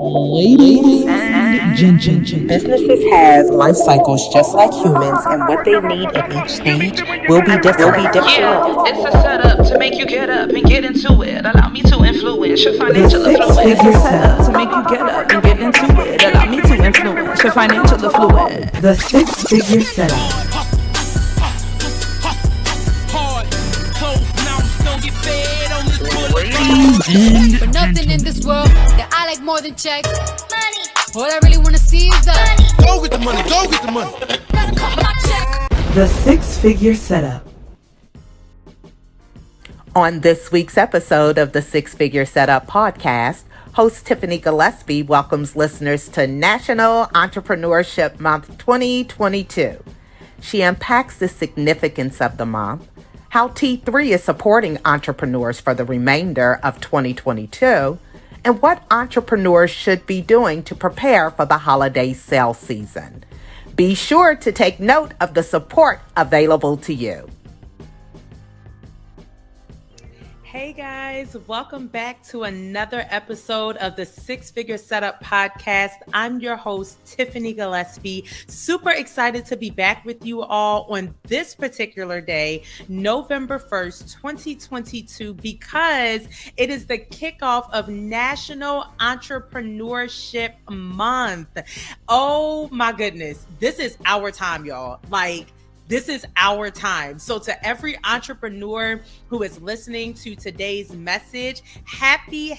Ladies and gentlemen, Businesses have life cycles just like humans, and what they need at each stage will be different. Yeah, it's a setup to make you get up and get into it. Allow me to influence your The financial affluence. six-figure It's a setup. setup to make you get up and get into it. Allow me to influence your financial affluence. The six-figure setup. ladies But and nothing in this world that I like more than checks. Money. All I really wanna see is the Go get the money, go get the money. my check. The six-figure setup. On this week's episode of the Six Figure Setup podcast, host Tiffany Gillespie welcomes listeners to National Entrepreneurship Month 2022. She unpacks the significance of the month, how T3 is supporting entrepreneurs for the remainder of 2022, and what entrepreneurs should be doing to prepare for the holiday sale season. Be sure to take note of the support available to you. Hey guys, welcome back to another episode of the Six Figure Setup podcast. I'm your host, Tiffany Gillespie. Super excited to be back with you all on this particular day, November 1st, 2022, because it is the kickoff of National Entrepreneurship Month. Oh my goodness, this is our time, y'all. This is our time. So to every entrepreneur who is listening to today's message, happy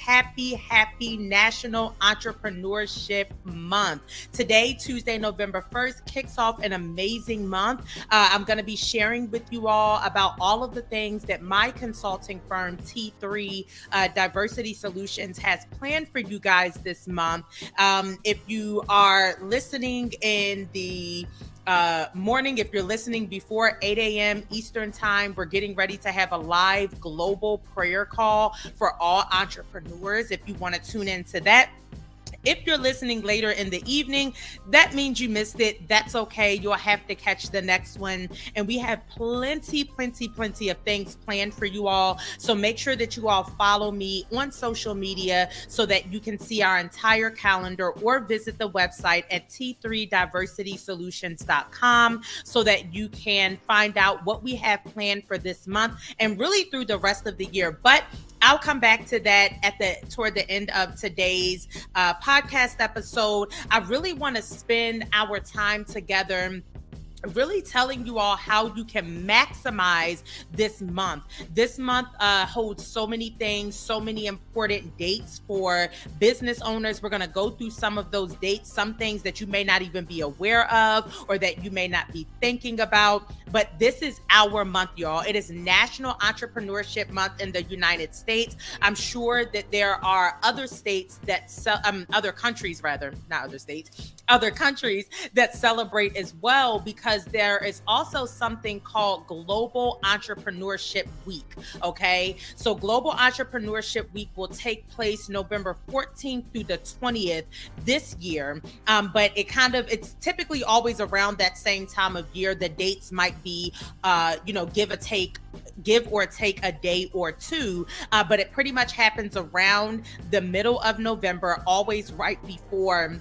National Entrepreneurship Month. Today, Tuesday, November 1st, kicks off an amazing month. I'm going to be sharing with you all about all of the things that my consulting firm, T3 Diversity Solutions, has planned for you guys this month. If you are listening in the morning, if you're listening before 8 a.m. Eastern time, we're getting ready to have a live global prayer call for all entrepreneurs. If you want to tune into that. If you're listening later in the evening, that means you missed it. That's okay. You'll have to catch the next one. And we have plenty of things planned for you all. So make sure that you all follow me on social media so that you can see our entire calendar, or visit the website at t3diversitysolutions.com so that you can find out what we have planned for this month and really through the rest of the year. But I'll come back to that toward the end of today's podcast episode. I really want to spend our time together really telling you all how you can maximize this month. This month holds so many things, so many important dates for business owners. We're going to go through some of those dates, some things that you may not even be aware of or that you may not be thinking about. But this is our month, y'all. It is National Entrepreneurship Month in the United States. I'm sure that there are other states that other countries that celebrate as well, because there is also something called Global Entrepreneurship Week. Okay, so Global Entrepreneurship Week will take place November 14th through the 20th this year. But it's typically always around that same time of year. The dates might be, give or take a day or two, but it pretty much happens around the middle of November, always right before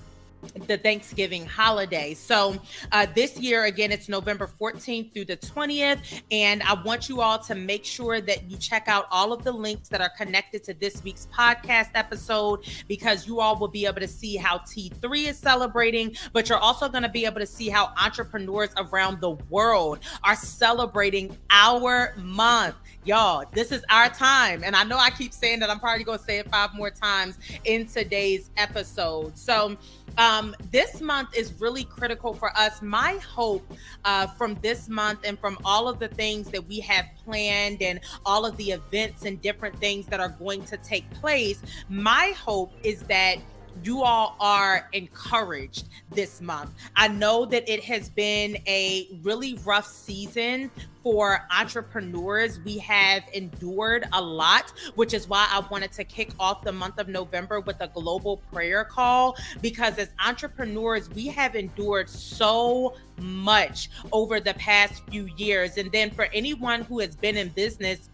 the Thanksgiving holiday. So this year, again, it's November 14th through the 20th. And I want you all to make sure that you check out all of the links that are connected to this week's podcast episode, because you all will be able to see how T3 is celebrating, but you're also going to be able to see how entrepreneurs around the world are celebrating our month. Y'all, this is our time. And I know I keep saying that. I'm probably going to say it 5 more times in today's episode. So this month is really critical for us. My hope from this month and from all of the things that we have planned and all of the events and different things that are going to take place, my hope is that you all are encouraged this month. I know that it has been a really rough season for entrepreneurs. We have endured a lot, which is why I wanted to kick off the month of November with a global prayer call, because as entrepreneurs, we have endured so much over the past few years. And then for anyone who has been in business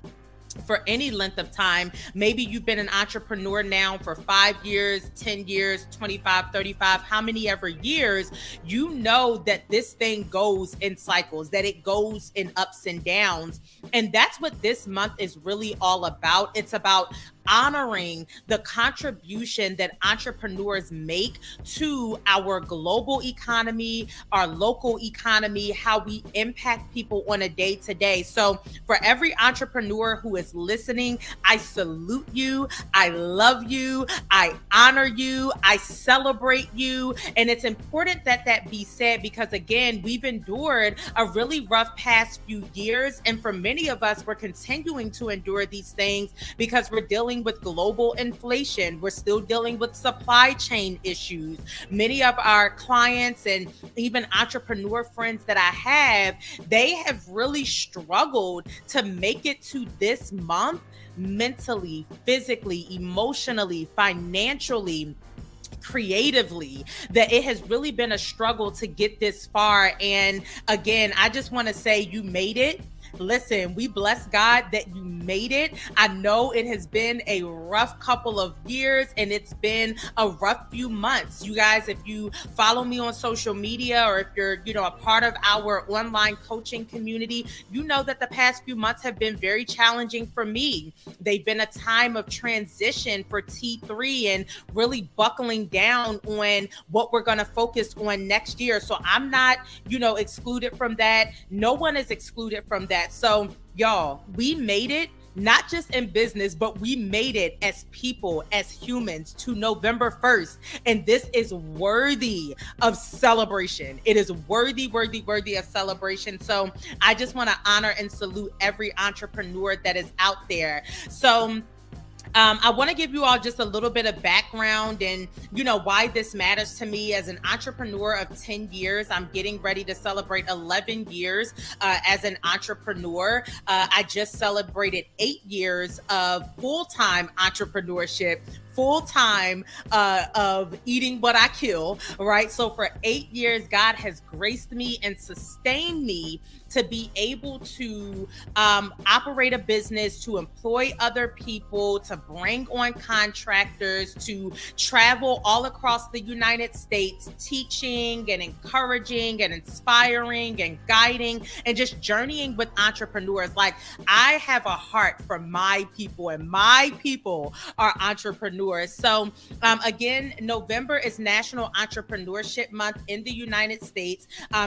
for any length of time. Maybe you've been an entrepreneur now for 5 years, 10 years, 25, 35, how many ever years, you know that this thing goes in cycles, that it goes in ups and downs. And that's what this month is really all about. It's about honoring the contribution that entrepreneurs make to our global economy, our local economy, how we impact people on a day-to-day. So for every entrepreneur who is listening, I salute you. I love you. I honor you. I celebrate you. And it's important that that be said because, again, we've endured a really rough past few years. And for many of us, we're continuing to endure these things because we're dealing with global inflation. We're still dealing with supply chain issues. Many of our clients and even entrepreneur friends that I have, they have really struggled to make it to this month mentally, physically, emotionally, financially, creatively, that it has really been a struggle to get this far. And again, I just want to say you made it. Listen, we bless God that you made it. I know it has been a rough couple of years and it's been a rough few months. You guys, if you follow me on social media or if you're, a part of our online coaching community, you know that the past few months have been very challenging for me. They've been a time of transition for T3 and really buckling down on what we're going to focus on next year. So I'm not, excluded from that. No one is excluded from that. So y'all, we made it, not just in business, but we made it as people, as humans to November 1st. And this is worthy of celebration. It is worthy of celebration. So I just want to honor and salute every entrepreneur that is out there. So I want to give you all just a little bit of background and, why this matters to me as an entrepreneur of 10 years. I'm getting ready to celebrate 11 years as an entrepreneur. I just celebrated 8 years of full-time entrepreneurship, full-time of eating what I kill, right? So for 8 years, God has graced me and sustained me to be able to operate a business, to employ other people, to bring on contractors, to travel all across the United States, teaching and encouraging and inspiring and guiding and just journeying with entrepreneurs. Like, I have a heart for my people and my people are entrepreneurs. So again, November is National Entrepreneurship Month in the United States.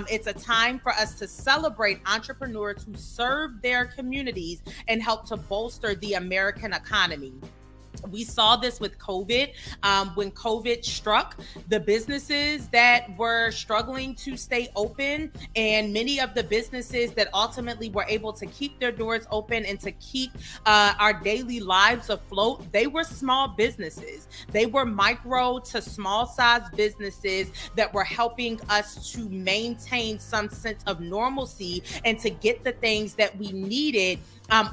It's a time for us to celebrate entrepreneurs who serve their communities and help to bolster the American economy. We saw this with COVID. When COVID struck, the businesses that were struggling to stay open and many of the businesses that ultimately were able to keep their doors open and to keep our daily lives afloat, they were small businesses. They were micro to small size businesses that were helping us to maintain some sense of normalcy and to get the things that we needed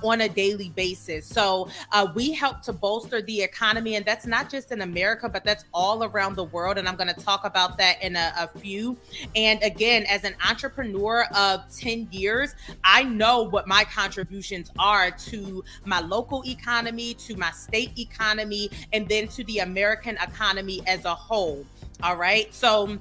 on a daily basis. So we help to bolster the economy, and that's not just in America, but that's all around the world. And I'm going to talk about that in a few. And again, as an entrepreneur of 10 years, I know what my contributions are to my local economy, to my state economy, and then to the American economy as a whole. All right. So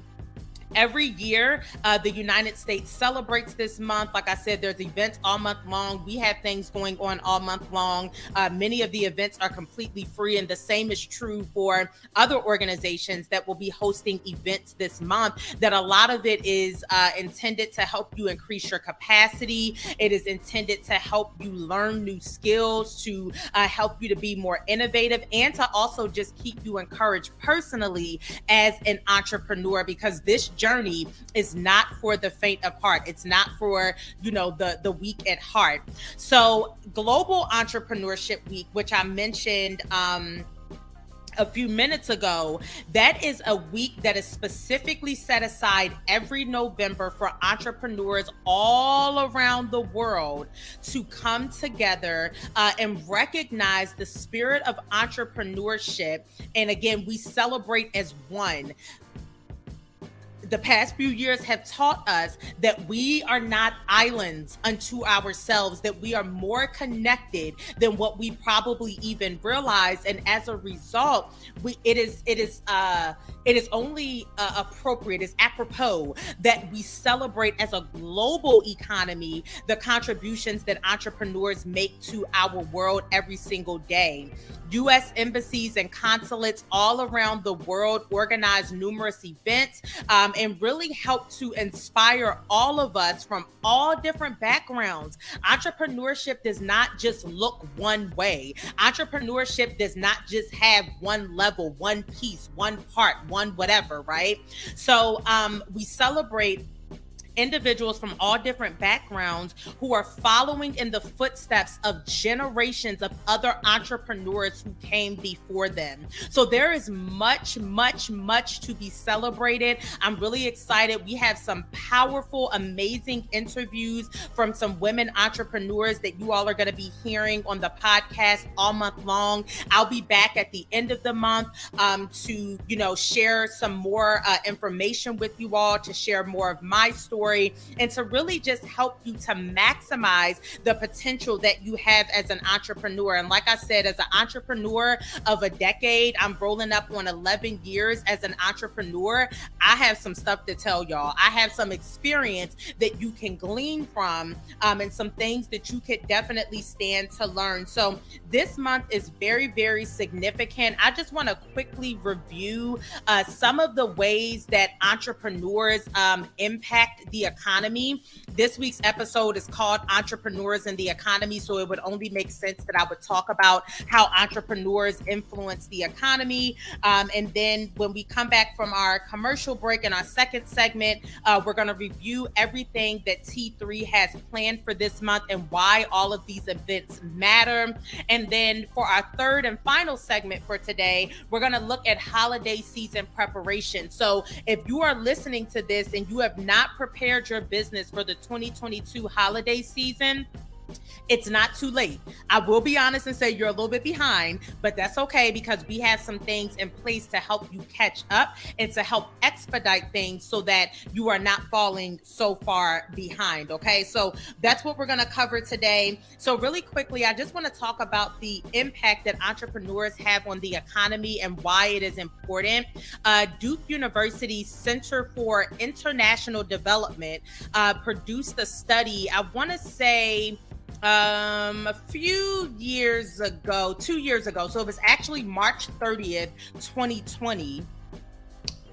every year, the United States celebrates this month. Like I said, there's events all month long. We have things going on all month long. Many of the events are completely free, and the same is true for other organizations that will be hosting events this month. That a lot of it is intended to help you increase your capacity. It is intended to help you learn new skills, to help you to be more innovative, and to also just keep you encouraged personally as an entrepreneur, because this journey is not for the faint of heart. It's not for, the weak at heart. So Global Entrepreneurship Week, which I mentioned a few minutes ago, that is a week that is specifically set aside every November for entrepreneurs all around the world to come together and recognize the spirit of entrepreneurship. And again, we celebrate as one. the past few years have taught us that we are not islands unto ourselves, that we are more connected than what we probably even realize. And as a result, it is only appropriate, it's apropos that we celebrate as a global economy the contributions that entrepreneurs make to our world every single day. U.S. embassies and consulates all around the world organize numerous events and really help to inspire all of us from all different backgrounds. Entrepreneurship does not just look one way. Entrepreneurship does not just have one level, one piece, one part, one whatever, right? So we celebrate individuals from all different backgrounds who are following in the footsteps of generations of other entrepreneurs who came before them. So there is much, much, much to be celebrated. I'm really excited. We have some powerful, amazing interviews from some women entrepreneurs that you all are going to be hearing on the podcast all month long. I'll be back at the end of the month to, share some more information with you all, to share more of my story, and to really just help you to maximize the potential that you have as an entrepreneur. And like I said, as an entrepreneur of a decade, I'm rolling up on 11 years as an entrepreneur. I have some stuff to tell y'all. I have some experience that you can glean from, and some things that you could definitely stand to learn. So this month is very, very significant. I just want to quickly review some of the ways that entrepreneurs impact the economy. This week's episode is called Entrepreneurs in the Economy, so it would only make sense that I would talk about how entrepreneurs influence the economy. And then when we come back from our commercial break in our second segment, we're going to review everything that T3 has planned for this month and why all of these events matter. And then for our third and final segment for today, we're going to look at holiday season preparation. So if you are listening to this and you have not prepared your business for the 2022 holiday season, it's not too late. I will be honest and say you're a little bit behind, but that's okay because we have some things in place to help you catch up and to help expedite things so that you are not falling so far behind. Okay, so that's what we're going to cover today. So really quickly, I just want to talk about the impact that entrepreneurs have on the economy and why it is important. Duke University's Center for International Development produced a study, I want to say, a few years ago, 2 years ago. So it was actually March 30th, 2020,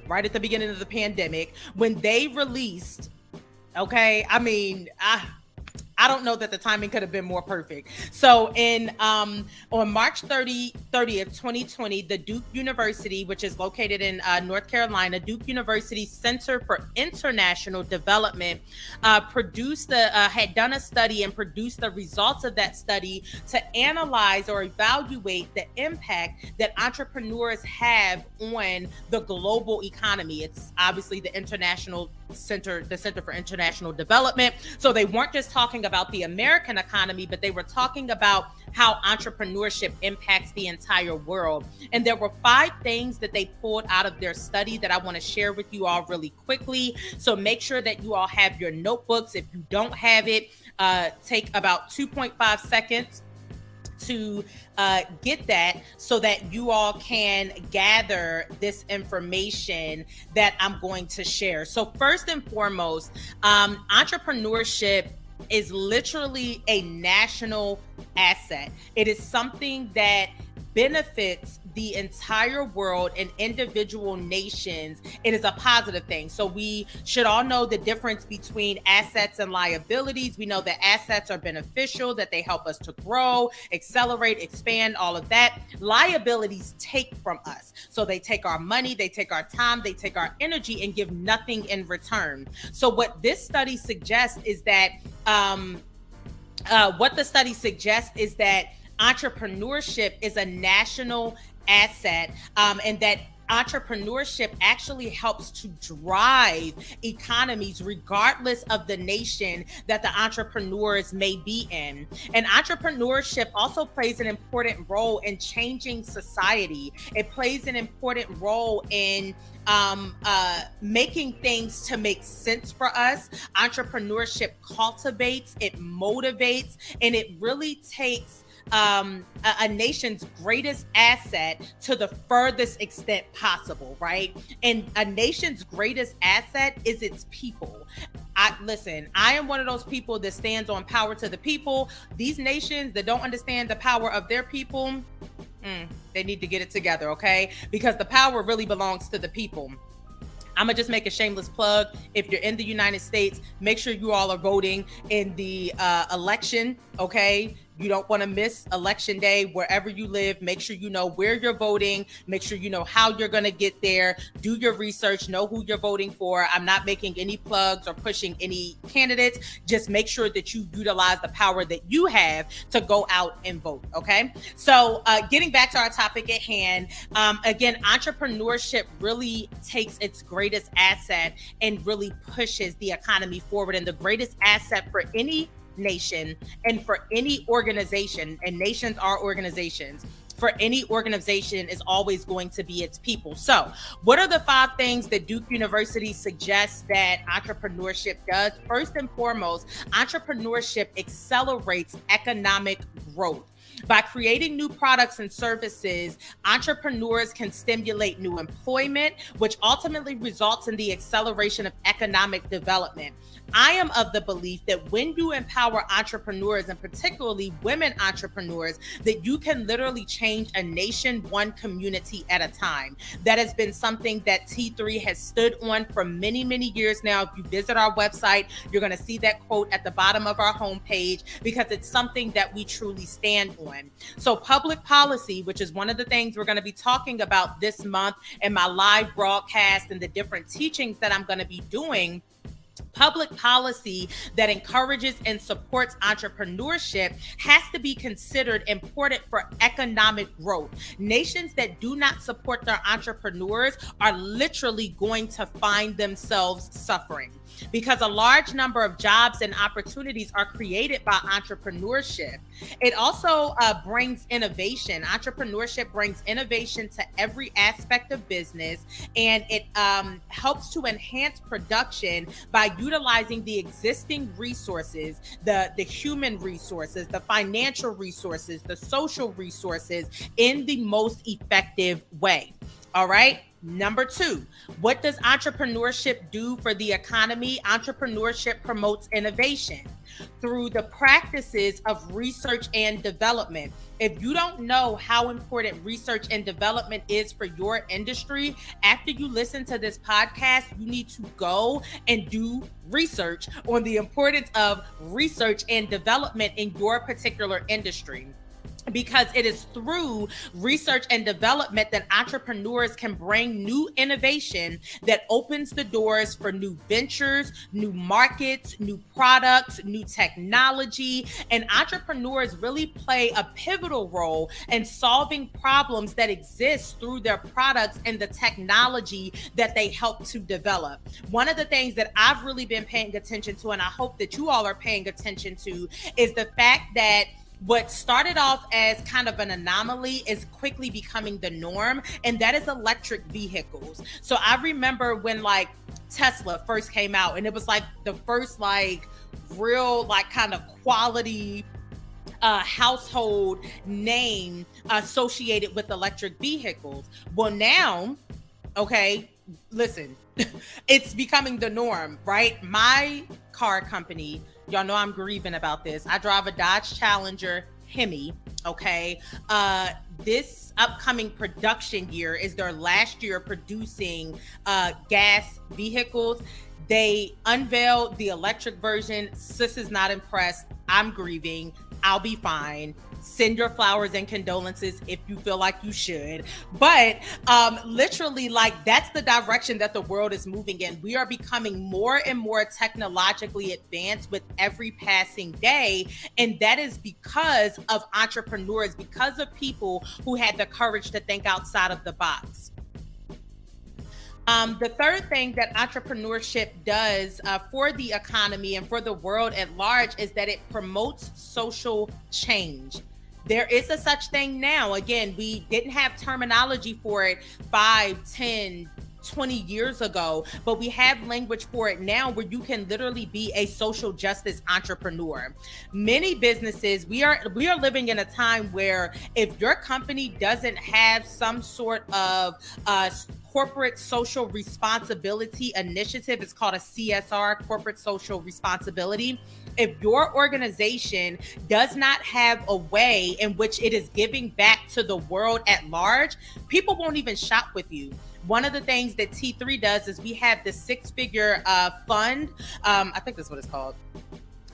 right at the beginning of the pandemic, when they released, okay, I don't know that the timing could have been more perfect. So on March 30th, 2020, the Duke University, which is located in North Carolina, Duke University Center for International Development had done a study and produced the results of that study to analyze or evaluate the impact that entrepreneurs have on the global economy. It's obviously the Center for International Development. So they weren't just talking about the American economy, but they were talking about how entrepreneurship impacts the entire world. And there were 5 things that they pulled out of their study that I want to share with you all really quickly. So make sure that you all have your notebooks. If you don't have it, take about 2.5 seconds to get that so that you all can gather this information that I'm going to share. So first and foremost, entrepreneurship is literally a national asset. It is something that benefits the entire world and individual nations. It is a positive thing. So we should all know the difference between assets and liabilities. We know that assets are beneficial, that they help us to grow, accelerate, expand, all of that. Liabilities take from us. So they take our money, they take our time, they take our energy and give nothing in return. So what this study suggests is that entrepreneurship is a national asset, and that entrepreneurship actually helps to drive economies regardless of the nation that the entrepreneurs may be in. And entrepreneurship also plays an important role in changing society. It plays an important role in making things to make sense for us. Entrepreneurship cultivates, it motivates, and it really takes a nation's greatest asset to the furthest extent possible, right? And a nation's greatest asset is its people. I am one of those people that stands on power to the people. These nations that don't understand the power of their people, they need to get it together, okay? Because the power really belongs to the people. I'm gonna just make a shameless plug. If you're in the United States, make sure you all are voting in the election, okay? You don't want to miss election day wherever you live. Make sure you know where you're voting. Make sure you know how you're going to get there. Do your research. Know who you're voting for. I'm not making any plugs or pushing any candidates. Just make sure that you utilize the power that you have to go out and vote. Okay. So getting back to our topic at hand, again, entrepreneurship really takes its greatest asset and really pushes the economy forward. And the greatest asset for any nation and for any organization, and nations are organizations, for any organization is always going to be its people. So what are the 5 things that Duke University suggests that entrepreneurship does? First and foremost, entrepreneurship accelerates economic growth. By creating new products and services, entrepreneurs can stimulate new employment, which ultimately results in the acceleration of economic development. I am of the belief that when you empower entrepreneurs, and particularly women entrepreneurs, that you can literally change a nation one community at a time. That has been something that T3 has stood on for many, many years now. If you visit our website, you're going to see that quote at the bottom of our homepage, because it's something that we truly stand on. So public policy, which is one of the things we're going to be talking about this month in my live broadcast and the different teachings that I'm going to be doing, public policy that encourages and supports entrepreneurship has to be considered important for economic growth. Nations that do not support their entrepreneurs are literally going to find themselves suffering, because a large number of jobs and opportunities are created by entrepreneurship. It also brings innovation. Entrepreneurship brings innovation to every aspect of business, and it helps to enhance production by utilizing the existing resources, the human resources, the financial resources, the social resources in the most effective way. All right. Number 2, what does entrepreneurship do for the economy? Entrepreneurship promotes innovation through the practices of research and development. If you don't know how important research and development is for your industry, after you listen to this podcast, you need to go and do research on the importance of research and development in your particular industry. Because it is through research and development that entrepreneurs can bring new innovation that opens the doors for new ventures, new markets, new products, new technology. And entrepreneurs really play a pivotal role in solving problems that exist through their products and the technology that they help to develop. One of the things that I've really been paying attention to, and I hope that you all are paying attention to, is the fact that what started off as kind of an anomaly is quickly becoming the norm, and that is electric vehicles. So I remember when like Tesla first came out, and it was like the first like real like kind of quality household name associated with electric vehicles. Well, now, okay, listen, it's becoming the norm, right? My car company, y'all know I'm grieving about this. I drive a Dodge Challenger Hemi, okay? This upcoming production year is their last year producing gas vehicles. They unveiled the electric version. Sis is not impressed. I'm grieving. I'll be fine. Send your flowers and condolences if you feel like you should. But literally, like, that's the direction that the world is moving in. We are becoming more and more technologically advanced with every passing day. And that is because of entrepreneurs, because of people who had the courage to think outside of the box. The third thing that entrepreneurship does for the economy and for the world at large is that it promotes social change. There is a such thing now. Again, we didn't have terminology for it 5, 10, 20 years ago, but we have language for it now where you can literally be a social justice entrepreneur. Many businesses, we are living in a time where if your company doesn't have some sort of corporate social responsibility initiative, it's called a CSR, corporate social responsibility. If your organization does not have a way in which it is giving back to the world at large, people won't even shop with you. One of the things that T3 does is we have the six-figure fund. I think that's what it's called.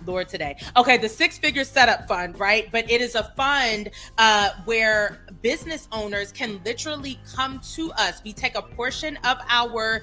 Lord today. Okay, the six-figure setup fund, right? But it is a fund where business owners can literally come to us. We take a portion of our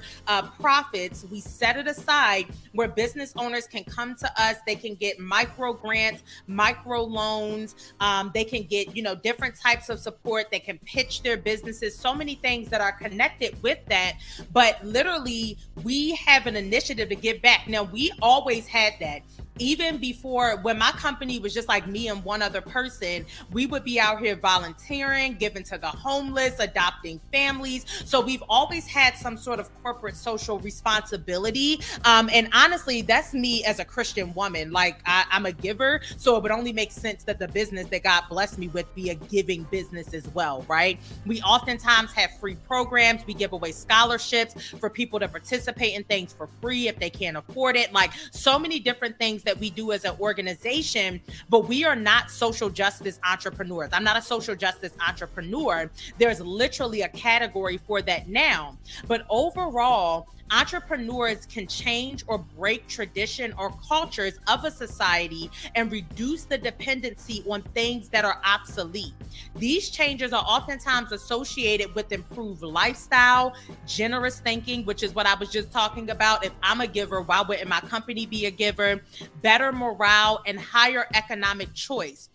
profits, we set it aside where business owners can come to us. They can get micro grants, micro loans. They can get, different types of support. They can pitch their businesses. So many things that are connected with that. But literally, we have an initiative to give back. Now, we always had that. Even before, when my company was just like me and one other person, we would be out here volunteering, giving to the homeless, adopting families. So we've always had some sort of corporate social responsibility. And honestly, that's me as a Christian woman. Like I'm a giver, so it would only make sense that the business that God blessed me with be a giving business as well, right? We oftentimes have free programs. We give away scholarships for people to participate in things for free if they can't afford it. Like so many different things that we do as an organization, but we are not social justice entrepreneurs. I'm not a social justice entrepreneur. There's literally a category for that now. But overall, entrepreneurs can change or break tradition or cultures of a society and reduce the dependency on things that are obsolete. These changes are oftentimes associated with improved lifestyle, generous thinking, which is what I was just talking about. If I'm a giver, why wouldn't my company be a giver? Better morale and higher economic choice.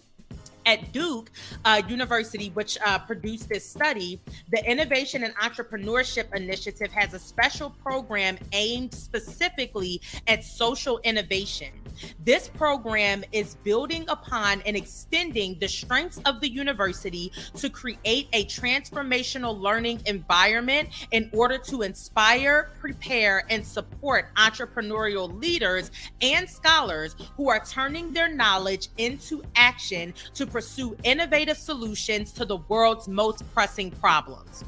At Duke University, which produced this study, the Innovation and Entrepreneurship Initiative has a special program aimed specifically at social innovation. This program is building upon and extending the strengths of the university to create a transformational learning environment in order to inspire, prepare, and support entrepreneurial leaders and scholars who are turning their knowledge into action to pursue innovative solutions to the world's most pressing problems.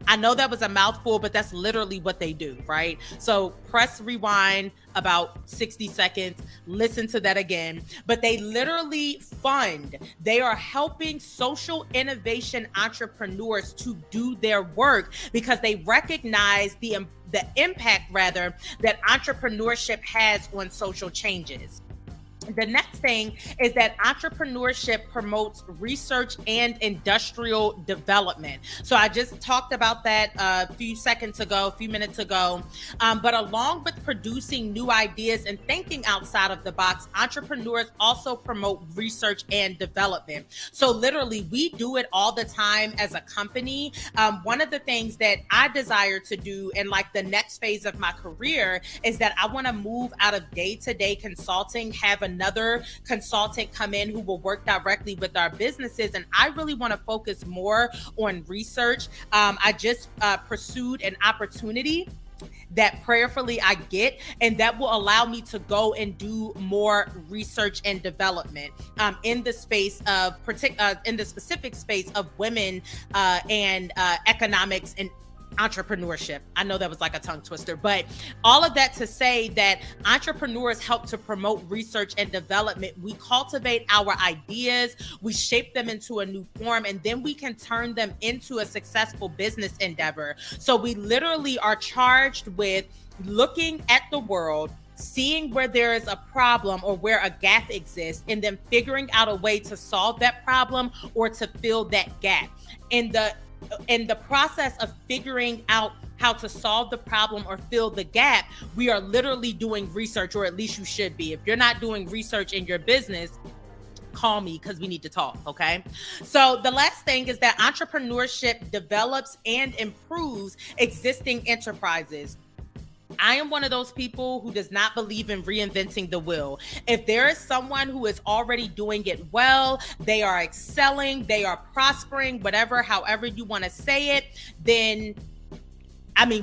I know that was a mouthful, but that's literally what they do, right? So press rewind about 60 seconds, listen to that again. But they literally fund, they are helping social innovation entrepreneurs to do their work because they recognize the impact that entrepreneurship has on social changes. The next thing is that entrepreneurship promotes research and industrial development. So I just talked about that a few minutes ago. But along with producing new ideas and thinking outside of the box, entrepreneurs also promote research and development. So literally, we do it all the time as a company. One of the things that I desire to do in like the next phase of my career is that I want to move out of day-to-day consulting, have another consultant come in who will work directly with our businesses. And I really want to focus more on research. I just pursued an opportunity that prayerfully I get, and that will allow me to go and do more research and development in the space of in the specific space of women and economics and entrepreneurship. I know that was like a tongue twister, but all of that to say that entrepreneurs help to promote research and development. We cultivate our ideas, we shape them into a new form, and then we can turn them into a successful business endeavor. So we literally are charged with looking at the world, seeing where there is a problem or where a gap exists, and then figuring out a way to solve that problem or to fill that gap. In the process of figuring out how to solve the problem or fill the gap, we are literally doing research, or at least you should be. If you're not doing research in your business, call me because we need to talk, okay? So the last thing is that entrepreneurship develops and improves existing enterprises. I am one of those people who does not believe in reinventing the wheel. If there is someone who is already doing it well, they are excelling, they are prospering, whatever, however you want to say it, then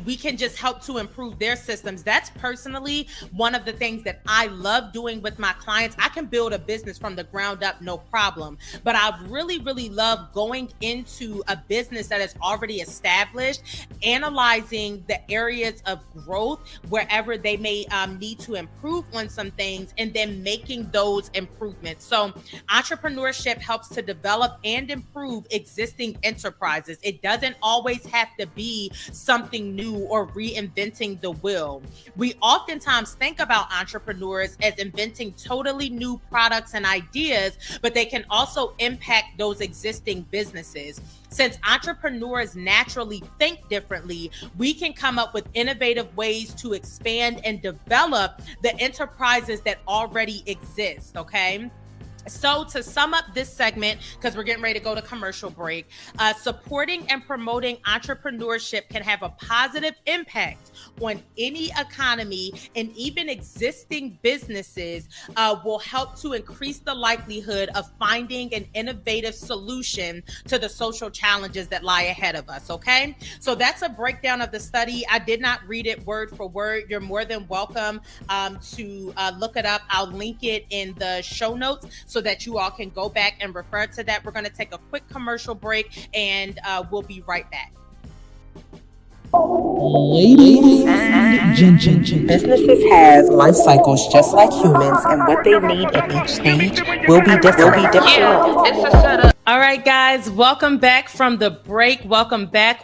we can just help to improve their systems. That's personally one of the things that I love doing with my clients. I can build a business from the ground up, no problem. But I really, really love going into a business that is already established, analyzing the areas of growth wherever they may need to improve on some things, and then making those improvements. So entrepreneurship helps to develop and improve existing enterprises. It doesn't always have to be something new or reinventing the wheel. We oftentimes think about entrepreneurs as inventing totally new products and ideas, but they can also impact those existing businesses. Since entrepreneurs naturally think differently, we can come up with innovative ways to expand and develop the enterprises that already exist, okay? So to sum up this segment, because we're getting ready to go to commercial break, supporting and promoting entrepreneurship can have a positive impact on any economy, and even existing businesses will help to increase the likelihood of finding an innovative solution to the social challenges that lie ahead of us, okay? So that's a breakdown of the study. I did not read it word for word. You're more than welcome to look it up. I'll link it in the show notes so that you all can go back and refer to that. We're going to take a quick commercial break, and we'll be right back. Ladies and gentlemen, Businesses have life cycles just like humans, and what they need at each stage will be different. Yeah, it's a setup. All right, guys, welcome back from the break. Welcome back.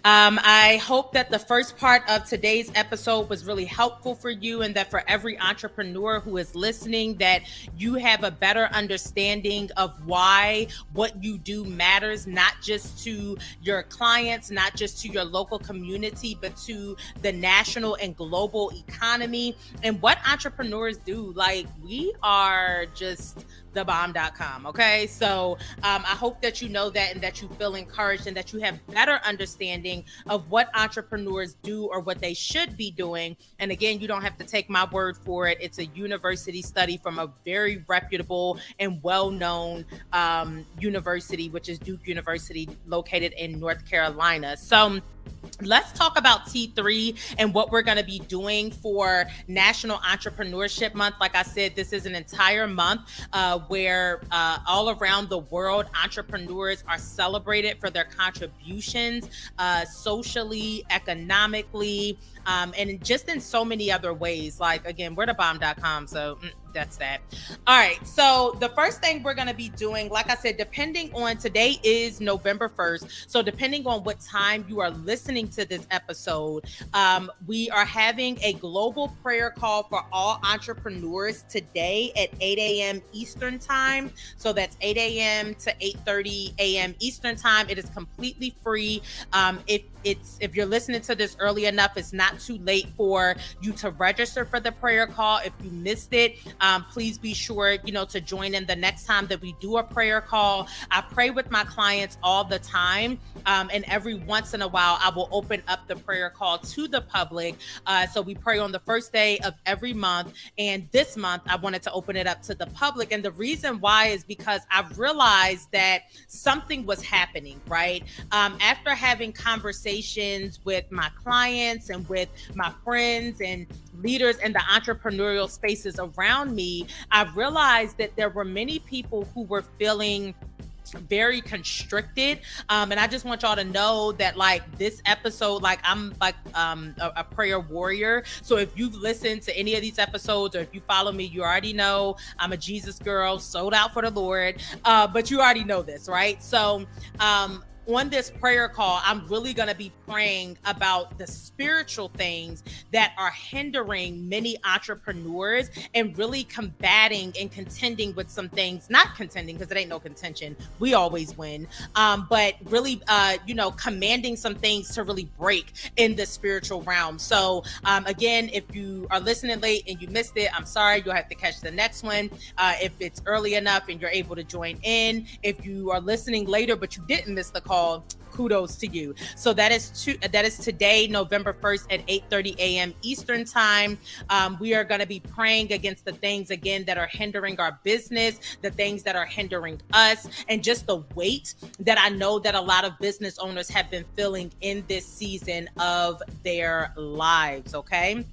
I hope that the first part of today's episode was really helpful for you, and that for every entrepreneur who is listening, that you have a better understanding of why what you do matters, not just to your clients, not just to your local community, but to the national and global economy, and what entrepreneurs do. Like, we are just thebomb.com. Okay. So I hope that you know that, and that you feel encouraged, and that you have better understanding of what entrepreneurs do or what they should be doing. And again, you don't have to take my word for it. It's a university study from a very reputable and well-known university, which is Duke University, located in North Carolina. So let's talk about T3 and what we're going to be doing for National Entrepreneurship Month. Like I said, this is an entire month where all around the world, entrepreneurs are celebrated for their contributions socially, economically, and just in so many other ways. Like, again, we're thebomb.com, so that's that. All right. So the first thing we're going to be doing, like I said, depending on, today is November 1st. So depending on what time you are listening to this episode, we are having a global prayer call for all entrepreneurs today at 8 a.m. Eastern time. So that's 8 a.m. to 8:30 a.m. Eastern time. It is completely free. If you're listening to this early enough, it's not too late for you to register for the prayer call. If you missed it, please be sure, to join in the next time that we do a prayer call. I pray with my clients all the time. And every once in a while, I will open up the prayer call to the public. So we pray on the first day of every month. And this month, I wanted to open it up to the public. And the reason why is because I realized that something was happening, right? After having conversations with my clients and with my friends and leaders in the entrepreneurial spaces around me, I realized that there were many people who were feeling very constricted. And I just want y'all to know that, like, this episode, like, I'm like a prayer warrior. So if you've listened to any of these episodes, or if you follow me, you already know I'm a Jesus girl, sold out for the Lord. But you already know this, right? So on this prayer call, I'm really going to be praying about the spiritual things that are hindering many entrepreneurs and really combating and contending with some things, not contending because it ain't no contention. We always win. But really, commanding some things to really break in the spiritual realm. So again, if you are listening late and you missed it, I'm sorry. You'll have to catch the next one if it's early enough and you're able to join in. If you are listening later but you didn't miss the call, kudos to you. So that is today, November 1st at 8:30 a.m. Eastern time. We are going to be praying against the things, again, that are hindering our business, the things that are hindering us, and just the weight that I know that a lot of business owners have been feeling in this season of their lives, okay?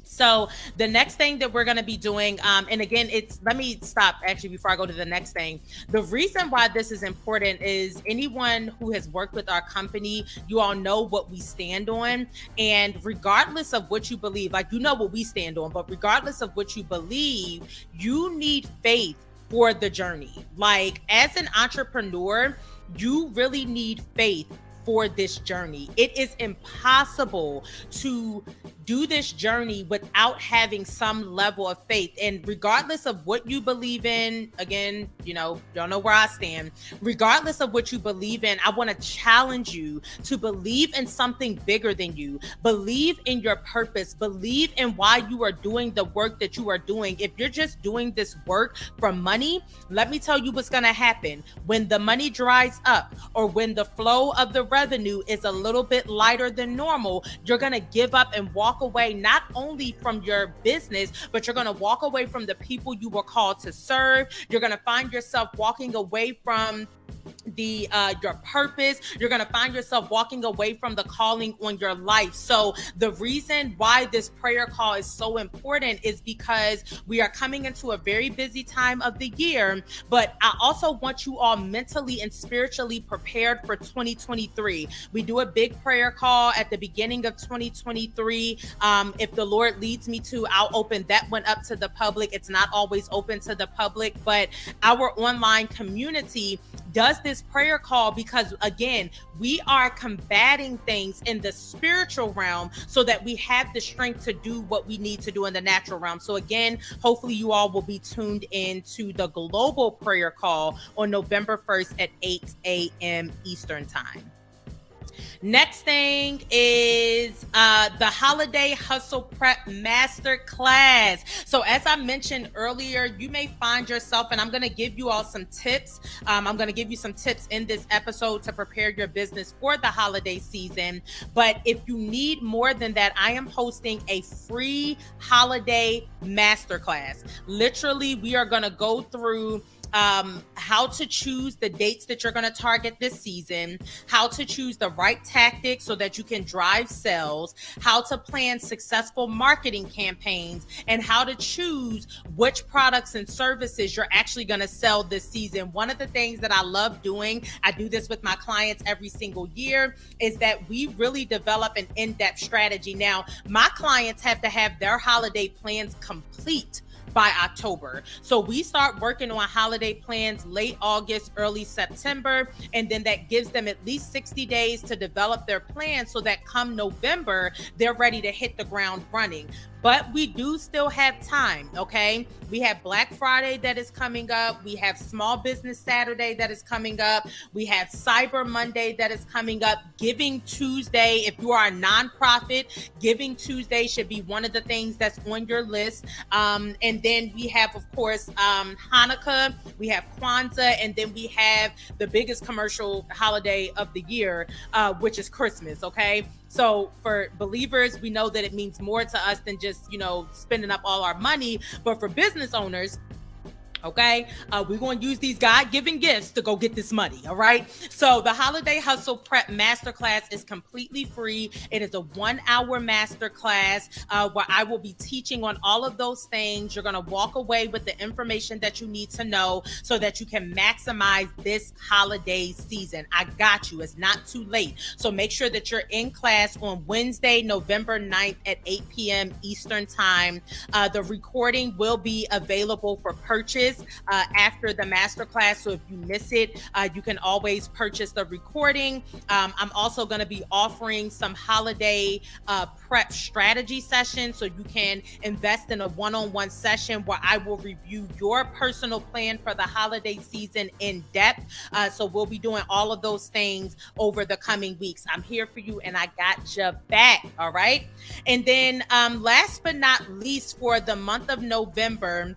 So the next thing that we're going to be doing, and again, let me stop actually before I go to the next thing. The reason why this is important is anyone who has worked with our company, you all know what we stand on. And regardless of what you believe, like, you know what we stand on, but regardless of what you believe, you need faith for the journey. Like, as an entrepreneur, you really need faith for this journey. It is impossible to do this journey without having some level of faith. And regardless of what you believe in, again, y'all know where I stand. Regardless of what you believe in, I want to challenge you to believe in something bigger than you. Believe in your purpose. Believe in why you are doing the work that you are doing. If you're just doing this work for money, let me tell you what's going to happen. When the money dries up, or when the flow of the revenue is a little bit lighter than normal, you're going to give up and walk away, not only from your business, but you're going to walk away from the people you were called to serve. You're going to find yourself walking away from your purpose. You're going to find yourself walking away from the calling on your life. So the reason why this prayer call is so important is because we are coming into a very busy time of the year, but I also want you all mentally and spiritually prepared for 2023. We do a big prayer call at the beginning of 2023. If the Lord leads me to, I'll open that one up to the public. It's not always open to the public, but our online community does this prayer call because, again, we are combating things in the spiritual realm so that we have the strength to do what we need to do in the natural realm. So again, hopefully you all will be tuned in to the global prayer call on November 1st at 8 a.m. Eastern time. Next thing is the Holiday Hustle Prep Masterclass. So as I mentioned earlier, you may find yourself, and I'm going to give you all some tips. I'm going to give you some tips in this episode to prepare your business for the holiday season. But if you need more than that, I am hosting a free holiday masterclass. Literally, we are going to go through how to choose the dates that you're going to target this season, how to choose the right tactics so that you can drive sales, how to plan successful marketing campaigns, and how to choose which products and services you're actually going to sell this season. One of the things that I love doing, I do this with my clients every single year, is that we really develop an in-depth strategy. Now, my clients have to have their holiday plans complete by October. So we start working on holiday plans late August, early September, and then that gives them at least 60 days to develop their plan so that come November, they're ready to hit the ground running. But we do still have time, okay? We have Black Friday that is coming up. We have Small Business Saturday that is coming up. We have Cyber Monday that is coming up. Giving Tuesday, if you are a nonprofit, Giving Tuesday should be one of the things that's on your list. And then we have, of course, Hanukkah, we have Kwanzaa, and then we have the biggest commercial holiday of the year, which is Christmas, okay? So for believers, we know that it means more to us than just, spending up all our money. But for business owners, okay, we're going to use these God-given gifts to go get this money, all right? So the Holiday Hustle Prep Masterclass is completely free. It is a 1-hour masterclass where I will be teaching on all of those things. You're going to walk away with the information that you need to know so that you can maximize this holiday season. I got you. It's not too late. So make sure that you're in class on Wednesday, November 9th at 8 p.m. Eastern time. The recording will be available for purchase this after the masterclass. So if you miss it, you can always purchase the recording. I'm also going to be offering some holiday prep strategy sessions, so you can invest in a one-on-one session where I will review your personal plan for the holiday season in depth. So we'll be doing all of those things over the coming weeks. I'm here for you and I got your back. All right. And then last but not least, for the month of November,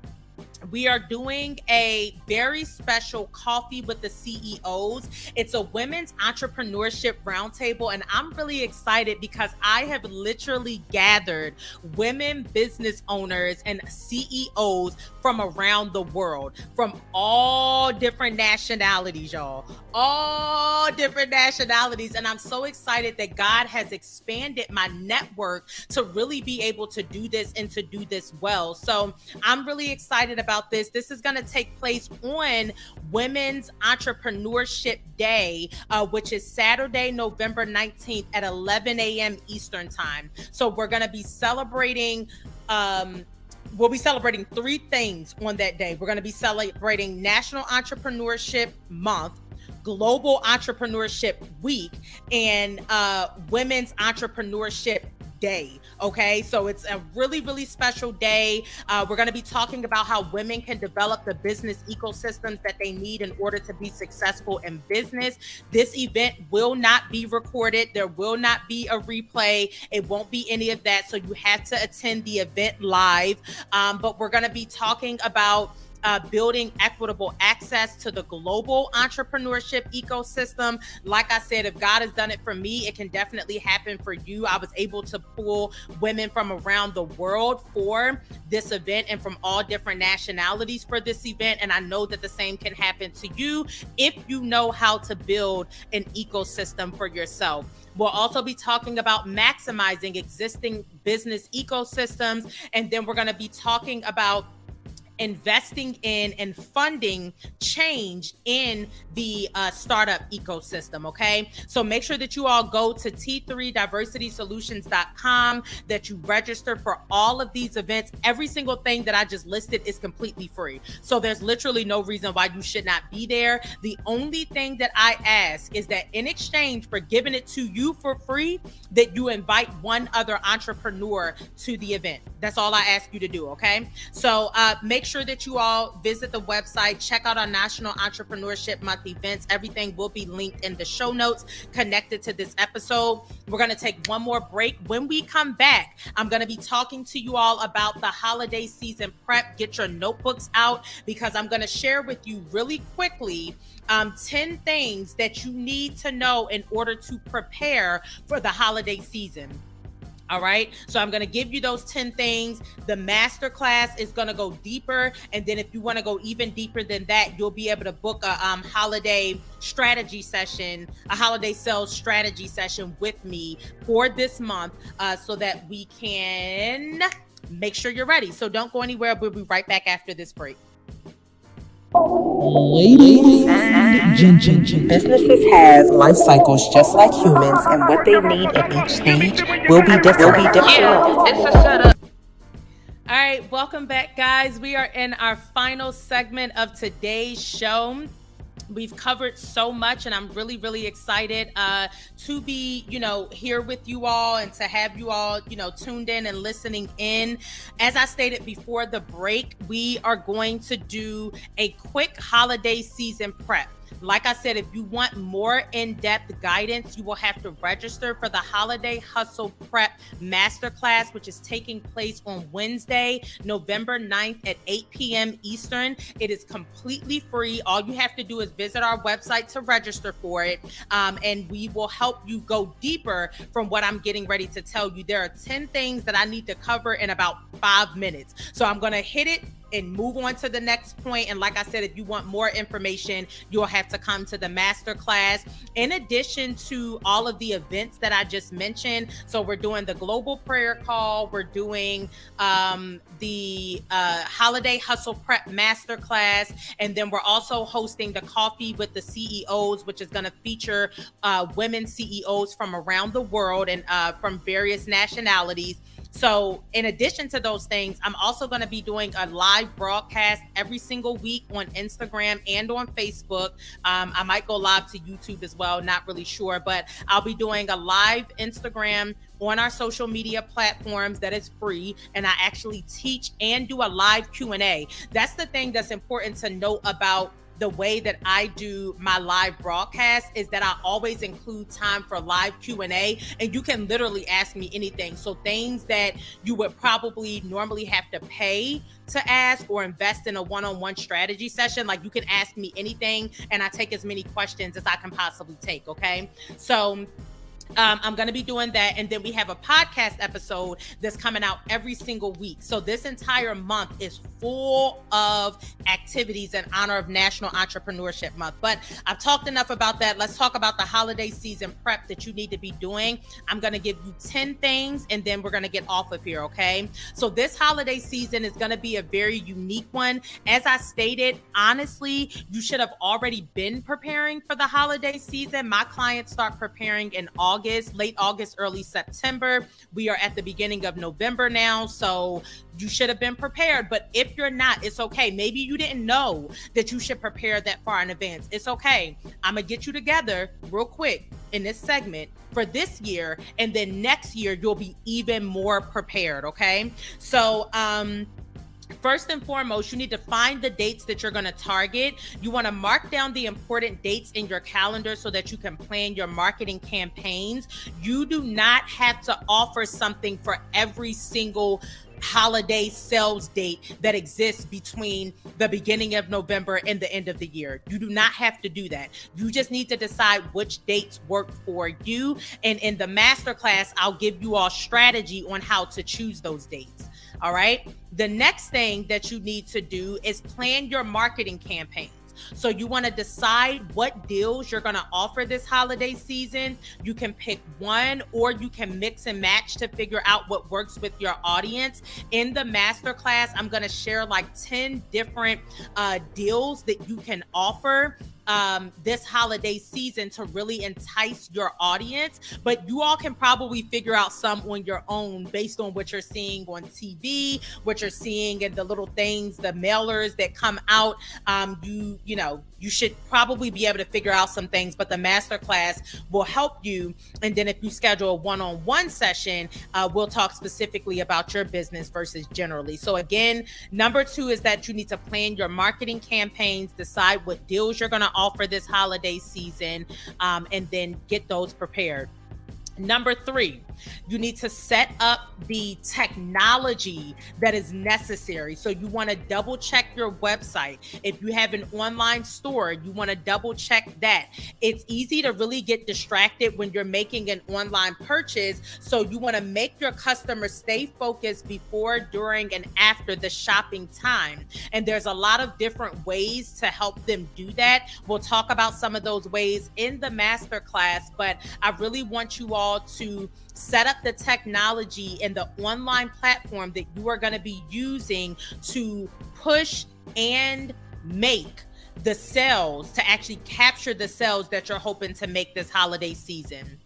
we are doing a very special coffee with the CEOs. It's a women's entrepreneurship roundtable, and I'm really excited because I have literally gathered women business owners and CEOs from around the world, from all different nationalities, y'all. All different nationalities. And I'm so excited that God has expanded my network to really be able to do this and to do this well. So I'm really excited about this. This is going to take place on Women's Entrepreneurship Day, which is Saturday, November 19th at 11 a.m. Eastern Time. So we're going to be celebrating we'll be celebrating three things on that day. We're going to be celebrating National Entrepreneurship Month, Global Entrepreneurship Week, and Women's Entrepreneurship Day. Okay, so it's a really, really special day. We're going to be talking about how women can develop the business ecosystems that they need in order to be successful in business. This event will not be recorded. There will not be a replay. It won't be any of that. So you have to attend the event live. But we're going to be talking about building equitable access to the global entrepreneurship ecosystem. Like I said, if God has done it for me, it can definitely happen for you. I was able to pull women from around the world for this event and from all different nationalities for this event. And I know that the same can happen to you if you know how to build an ecosystem for yourself. We'll also be talking about maximizing existing business ecosystems. And then we're going to be talking about investing in and funding change in the startup ecosystem. Okay, so make sure that you all go to t3diversitysolutions.com, that you register for all of these events. Every single thing that I just listed is completely free, so there's literally no reason why you should not be there. The only thing that I ask is that in exchange for giving it to you for free, that you invite one other entrepreneur to the event. That's all I ask you to do. Okay, so make sure that you all visit the website, check out our National Entrepreneurship Month events. Everything will be linked in the show notes connected to this episode. We're going to take one more break. When we come back, I'm going to be talking to you all about the holiday season prep. Get your notebooks out, because I'm going to share with you really quickly 10 things that you need to know in order to prepare for the holiday season. All right. So I'm going to give you those 10 things. The masterclass is going to go deeper. And then if you want to go even deeper than that, you'll be able to book a holiday strategy session, a holiday sales strategy session with me for this month, so that we can make sure you're ready. So don't go anywhere. We'll be right back after this break. Ladies and gentlemen, Businesses have life cycles just like humans, and what they need at each stage will be different. Yeah, it's a setup. All right, welcome back, guys. We are in our final segment of today's show. We've covered so much, and I'm really, really excited to be, here with you all and to have you all, tuned in and listening in. As I stated before the break, we are going to do a quick holiday season prep. Like I said, if you want more in-depth guidance, you will have to register for the Holiday Hustle Prep Masterclass, which is taking place on Wednesday, November 9th at 8 p.m. Eastern. It is completely free. All you have to do is visit our website to register for it, and we will help you go deeper from what I'm getting ready to tell you. There are 10 things that I need to cover in about 5 minutes. So I'm going to hit it and move on to the next point. And like I said, if you want more information, you'll have to come to the masterclass. In addition to all of the events that I just mentioned, so we're doing the global prayer call, we're doing the holiday hustle prep masterclass, and then we're also hosting the coffee with the CEOs, which is going to feature women CEOs from around the world and from various nationalities. So in addition to those things, I'm also going to be doing a live broadcast every single week on Instagram and on Facebook. I might go live to YouTube as well, not really sure, but I'll be doing a live Instagram on our social media platforms that is free, and I actually teach and do a live Q&A. That's the thing that's important to note about the way that I do my live broadcast, is that I always include time for live Q&A, and you can literally ask me anything. So things that you would probably normally have to pay to ask or invest in a one-on-one strategy session, like you can ask me anything and I take as many questions as I can possibly take, okay? So I'm going to be doing that. And then we have a podcast episode that's coming out every single week. So this entire month is full of activities in honor of National Entrepreneurship Month. But I've talked enough about that. Let's talk about the holiday season prep that you need to be doing. I'm going to give you 10 things and then we're going to get off of here, okay? So this holiday season is going to be a very unique one. As I stated, honestly, you should have already been preparing for the holiday season. My clients start preparing in late August, early September. We are at the beginning of November now, so you should have been prepared. But if you're not, it's okay. Maybe you didn't know that you should prepare that far in advance. It's okay. I'm gonna get you together real quick in this segment for this year, and then next year you'll be even more prepared, okay? So first and foremost, you need to find the dates that you're going to target. You want to mark down the important dates in your calendar so that you can plan your marketing campaigns. You do not have to offer something for every single holiday sales date that exists between the beginning of November and the end of the year. You do not have to do that. You just need to decide which dates work for you. And in the masterclass, I'll give you all strategy on how to choose those dates. All right. The next thing that you need to do is plan your marketing campaigns. So you want to decide what deals you're going to offer this holiday season. You can pick one or you can mix and match to figure out what works with your audience. In the masterclass, I'm going to share like 10 different deals that you can offer this holiday season to really entice your audience, but you all can probably figure out some on your own based on what you're seeing on TV, what you're seeing in the little things, the mailers that come out. You should probably be able to figure out some things, but the masterclass will help you. And then if you schedule a one-on-one session, we'll talk specifically about your business versus generally. So again, number 2 is that you need to plan your marketing campaigns, decide what deals you're going to offer this holiday season, and then get those prepared. Number 3, you need to set up the technology that is necessary. So you want to double check your website. If you have an online store, you want to double check that. It's easy to really get distracted when you're making an online purchase. So you want to make your customers stay focused before, during, and after the shopping time. And there's a lot of different ways to help them do that. We'll talk about some of those ways in the masterclass, but I really want you all to set up the technology and the online platform that you are going to be using to push and make the sales, to actually capture the sales that you're hoping to make this holiday season.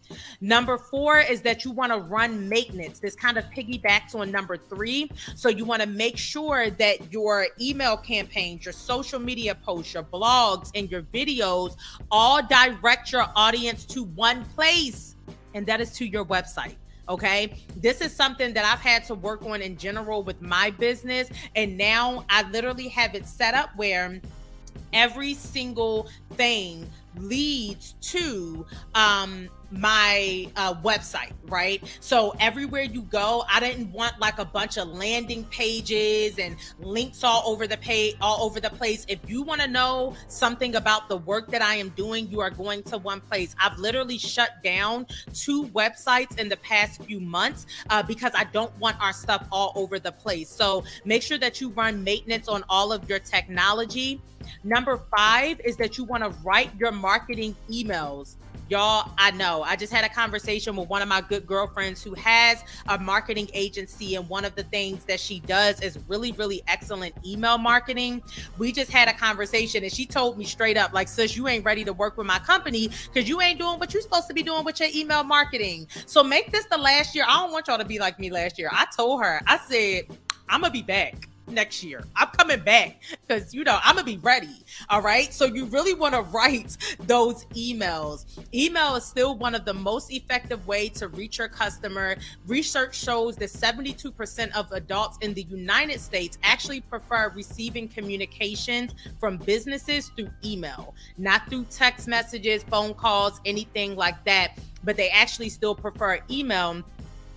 Number 4 is that you want to run maintenance. This kind of piggybacks on number 3. So you want to make sure that your email campaigns, your social media posts, your blogs, and your videos all direct your audience to one place, and that is to your website. Okay. This is something that I've had to work on in general with my business. And now I literally have it set up where every single thing leads to my website, right? So everywhere you go, I didn't want like a bunch of landing pages and links all over the place. If you want to know something about the work that I am doing, you are going to one place. I've literally shut down 2 websites in the past few months because I don't want our stuff all over the place. So make sure that you run maintenance on all of your technology. Number 5 is that you want to write your marketing emails Y'all, I know. I just had a conversation with one of my good girlfriends who has a marketing agency, and one of the things that she does is really, really excellent email marketing. We just had a conversation and she told me straight up, like, sis, you ain't ready to work with my company because you ain't doing what you're supposed to be doing with your email marketing. So make this the last year. I don't want y'all to be like me last year. I told her, I said, I'm going to be back next year. I'm coming back because, I'm going to be ready. All right. So you really want to write those emails. Email is still one of the most effective ways to reach your customer. Research shows that 72% of adults in the United States actually prefer receiving communications from businesses through email, not through text messages, phone calls, anything like that, but they actually still prefer email.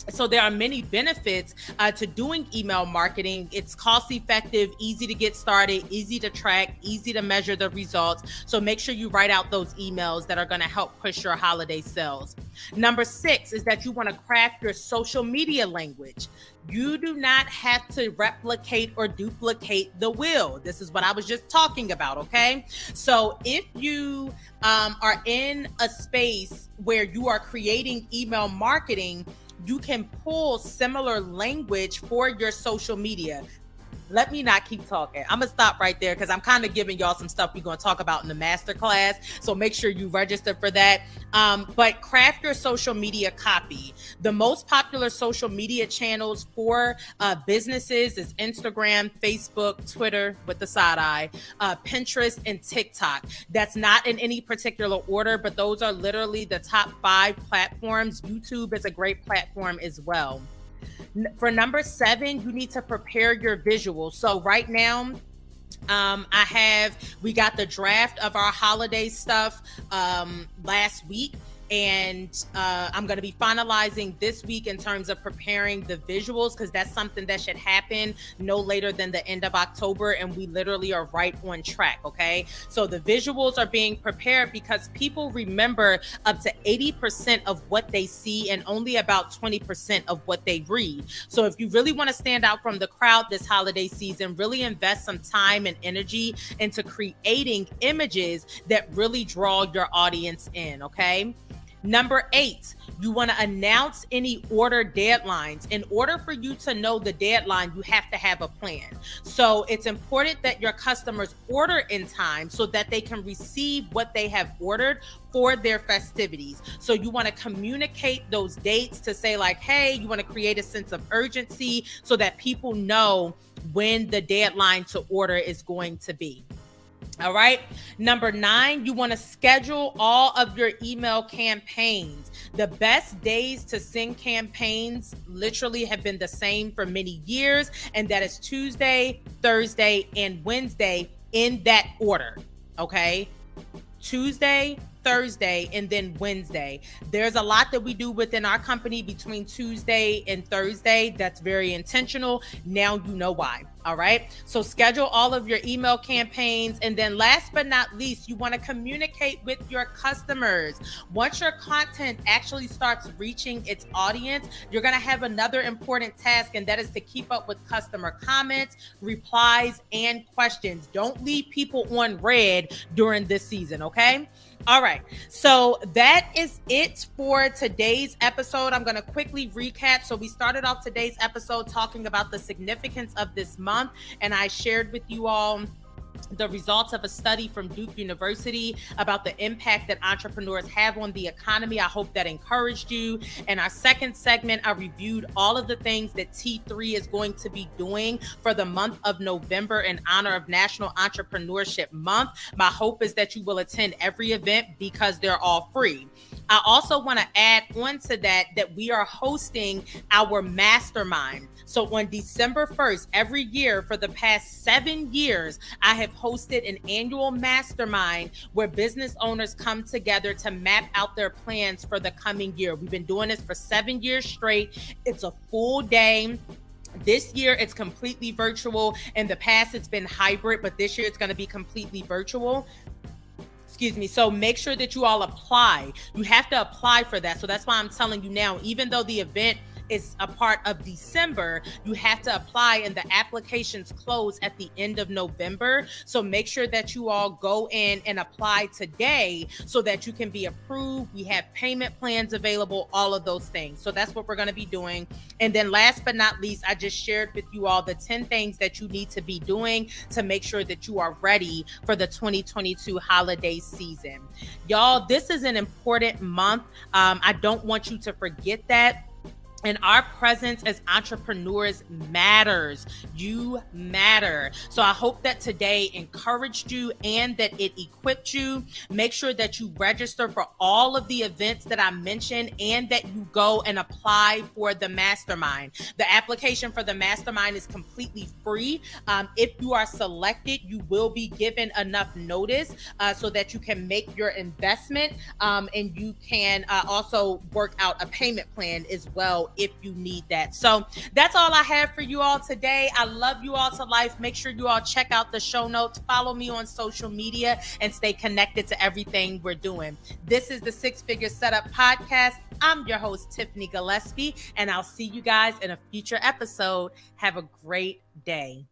So there are many benefits to doing email marketing. It's cost effective, easy to get started, easy to track, easy to measure the results. So make sure you write out those emails that are going to help push your holiday sales. Number 6 is that you want to craft your social media language. You do not have to replicate or duplicate the wheel. This is what I was just talking about, okay? So if you are in a space where you are creating email marketing, you can pull similar language for your social media. Let me not keep talking. I'm going to stop right there because I'm kind of giving y'all some stuff we're going to talk about in the masterclass. So make sure you register for that. But craft your social media copy. The most popular social media channels for businesses is Instagram, Facebook, Twitter with the side eye, Pinterest, and TikTok. That's not in any particular order, but those are literally the top 5 platforms. YouTube is a great platform as well. For number 7, you need to prepare your visuals. So right now, we got the draft of our holiday stuff last week. And I'm going to be finalizing this week in terms of preparing the visuals, because that's something that should happen no later than the end of October. And we literally are right on track. Okay. So the visuals are being prepared because people remember up to 80% of what they see and only about 20% of what they read. So if you really want to stand out from the crowd this holiday season, really invest some time and energy into creating images that really draw your audience in. Okay. Number 8, you want to announce any order deadlines. In order for you to know the deadline, you have to have a plan. So it's important that your customers order in time so that they can receive what they have ordered for their festivities. So you want to communicate those dates to say like, hey, you want to create a sense of urgency so that people know when the deadline to order is going to be. All right. Number 9, you want to schedule all of your email campaigns. The best days to send campaigns literally have been the same for many years, and that is Tuesday, Thursday, and Wednesday in that order. Okay. Tuesday, Thursday, and then Wednesday. There's a lot that we do within our company between Tuesday and Thursday that's very intentional. Now you know why. All right. So schedule all of your email campaigns. And then last but not least, you want to communicate with your customers. Once your content actually starts reaching its audience, you're going to have another important task, and that is to keep up with customer comments, replies, and questions. Don't leave people on red during this season. Okay. All right. So that is it for today's episode. I'm going to quickly recap. So we started off today's episode talking about the significance of this month, and I shared with you all the results of a study from Duke University about the impact that entrepreneurs have on the economy. I hope that encouraged you. In our second segment, I reviewed all of the things that T3 is going to be doing for the month of November in honor of National Entrepreneurship Month. My hope is that you will attend every event because they're all free. I also want to add on to that we are hosting our mastermind. So on December 1st, every year for the past 7 years, I have hosted an annual mastermind where business owners come together to map out their plans for the coming year. We've been doing this for 7 years straight. It's a full day. This year, it's completely virtual. In the past, it's been hybrid, but this year it's going to be completely virtual. So make sure that you all apply. You have to apply for that. So that's why I'm telling you now, even though the event is a part of December, you have to apply, and the applications close at the end of November. So make sure that you all go in and apply today so that you can be approved. We have payment plans available, all of those things. So that's what we're going to be doing. And then last but not least, I just shared with you all the 10 things that you need to be doing to make sure that you are ready for the 2022 holiday season. Y'all, this is an important month. I don't want you to forget that. And our presence as entrepreneurs matters. You matter. So I hope that today encouraged you and that it equipped you. Make sure that you register for all of the events that I mentioned and that you go and apply for the mastermind. The application for the mastermind is completely free. If you are selected, you will be given enough notice so that you can make your investment, and you can also work out a payment plan as well if you need that. So that's all I have for you all today. I love you all to life. Make sure you all check out the show notes, follow me on social media, and stay connected to everything we're doing. This is the Six Figure Setup Podcast. I'm your host, Tiffany Gillespie, and I'll see you guys in a future episode. Have a great day.